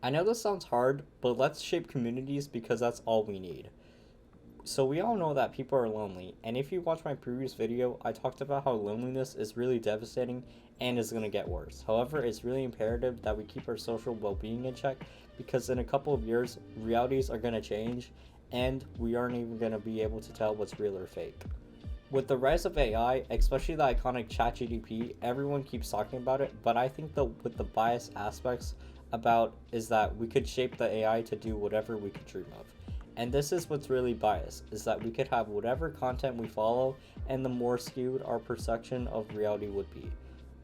I know this sounds hard, but let's shape communities because that's all we need. So we all know that people are lonely, and if you watch my previous video, I talked about how loneliness is really devastating and is going to get worse. However, it's really imperative that we keep our social well-being in check because in a couple of years, realities are going to change and we aren't even going to be able to tell what's real or fake. With the rise of AI, especially the iconic ChatGPT, everyone keeps talking about it, but I think with the bias aspects about is that we could shape the AI to do whatever we could dream of. And this is what's really biased, is that we could have whatever content we follow and the more skewed our perception of reality would be.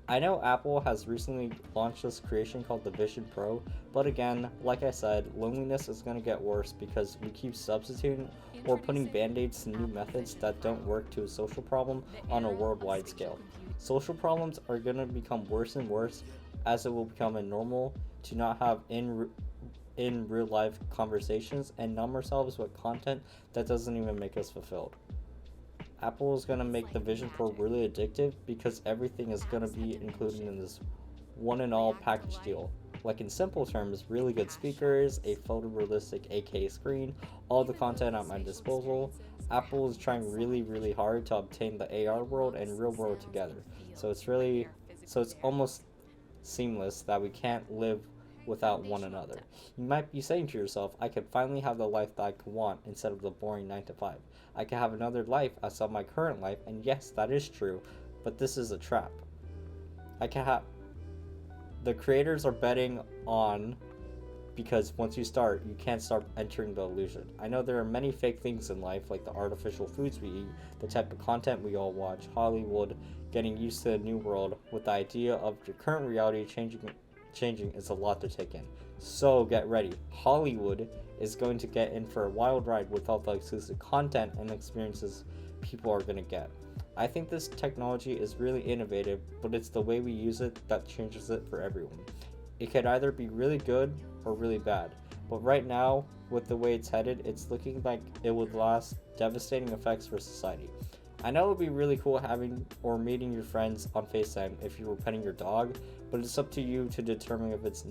I know Apple has recently launched this creation called the Vision Pro, but again, like I said, loneliness is going to get worse because we keep substituting or putting band-aids to new methods that don't work to a social problem on a worldwide scale. Social problems are going to become worse and worse as it will become a normal to not have in real life conversations and numb ourselves with content that doesn't even make us fulfilled. Apple is going to make the Vision Pro really addictive because everything is going to be included in this one and all package deal. Like in simple terms, really good speakers, a photorealistic 8K screen, all the content at my disposal. Apple is trying really hard to obtain the AR world and real world together. So it's almost seamless that we can't live without one another. You might be saying to yourself, I could finally have the life that I could want instead of the boring 9 to 5. I could have another life outside my current life, and yes, that is true, but this is a trap. I can have the creators are betting on because once you start, you can't start entering the illusion. I know there are many fake things in life, like the artificial foods we eat, the type of content we all watch, Hollywood, getting used to a new world, with the idea of your current reality changing is a lot to take in. So get ready. Hollywood is going to get in for a wild ride with all the exclusive content and experiences people are going to get. I think this technology is really innovative, but it's the way we use it that changes it for everyone. It could either be really good or really bad, but right now, with the way it's headed, it's looking like it would last devastating effects for society. I know it would be really cool having or meeting your friends on FaceTime if you were petting your dog, but it's up to you to determine if it's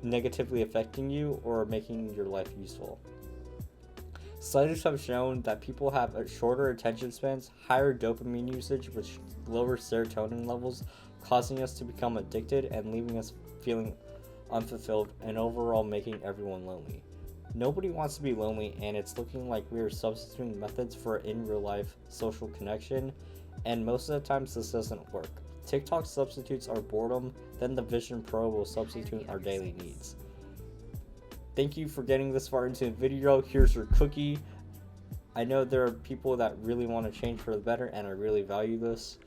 negatively affecting you or making your life useful. Studies have shown that people have a shorter attention spans, higher dopamine usage, which lower serotonin levels, causing us to become addicted and leaving us feeling unfulfilled and overall making everyone lonely. Nobody wants to be lonely, and it's looking like we are substituting methods for in real life social connection, and most of the times this doesn't work. TikTok substitutes our boredom, then the Vision Pro will substitute our daily needs. Thank you for getting this far into the video. Here's your cookie. I know there are people that really want to change for the better, and I really value this.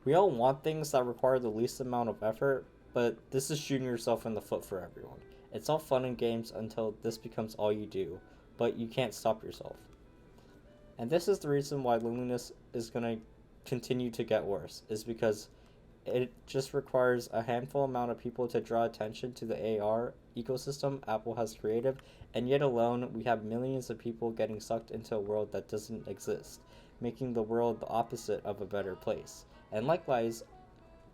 We all want things that require the least amount of effort, but this is shooting yourself in the foot for everyone. It's all fun and games until this becomes all you do, but you can't stop yourself. And this is the reason why loneliness is going to continue to get worse, is because it just requires a handful amount of people to draw attention to the AR ecosystem Apple has created, and yet alone we have millions of people getting sucked into a world that doesn't exist, making the world the opposite of a better place. And likewise,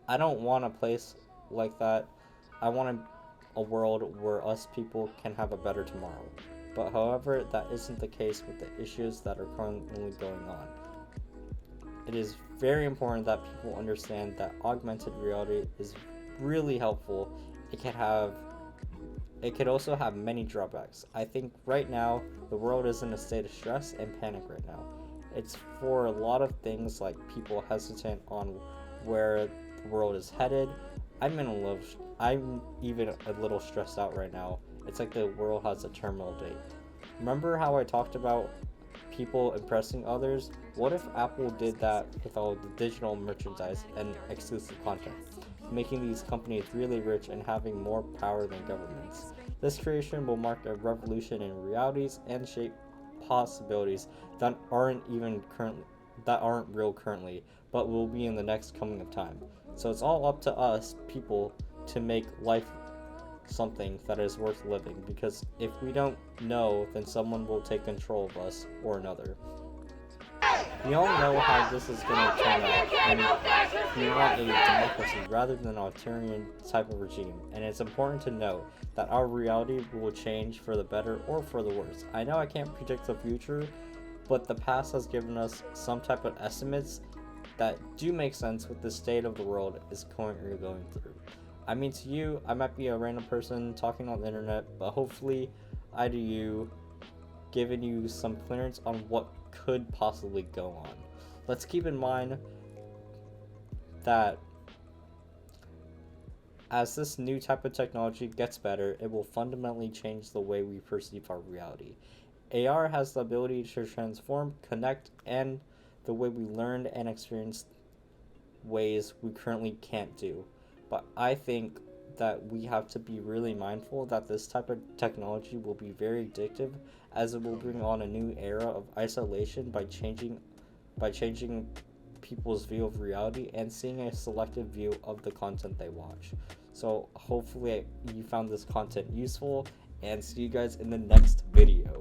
I don't want a place like that. I want a world where us people can have a better tomorrow. But however, that isn't the case with the issues that are currently going on. It is very important that people understand that augmented reality is really helpful. It could also have many drawbacks. I think right now the world is in a state of stress and panic right now. It's for a lot of things like people hesitant on where the world is headed. I'm even a little stressed out right now. It's like the world has a terminal date. Remember how I talked about people impressing others? What if Apple did that with all the digital merchandise and exclusive content, making these companies really rich and having more power than governments? This creation will mark a revolution in realities and shape possibilities that aren't real currently, but will be in the next coming of time. So it's all up to us people to make life something that is worth living, because if we don't know, then someone will take control of us or another. We all know how this is going to turn out, and we want a democracy rather than an authoritarian type of regime. And it's important to note that our reality will change for the better or for the worse. I know I can't predict the future, but the past has given us some type of estimates that do make sense with the state of the world is currently going through. I mean, to you, I might be a random person talking on the internet, but hopefully I do you, giving you some clearance on what could possibly go on. Let's keep in mind that as this new type of technology gets better, it will fundamentally change the way we perceive our reality. AR has the ability to transform, connect, and the way we learn and experience ways we currently can't do. But I think that we have to be really mindful that this type of technology will be very addictive, as it will bring on a new era of isolation by changing people's view of reality and seeing a selective view of the content they watch. So hopefully you found this content useful, and see you guys in the next video.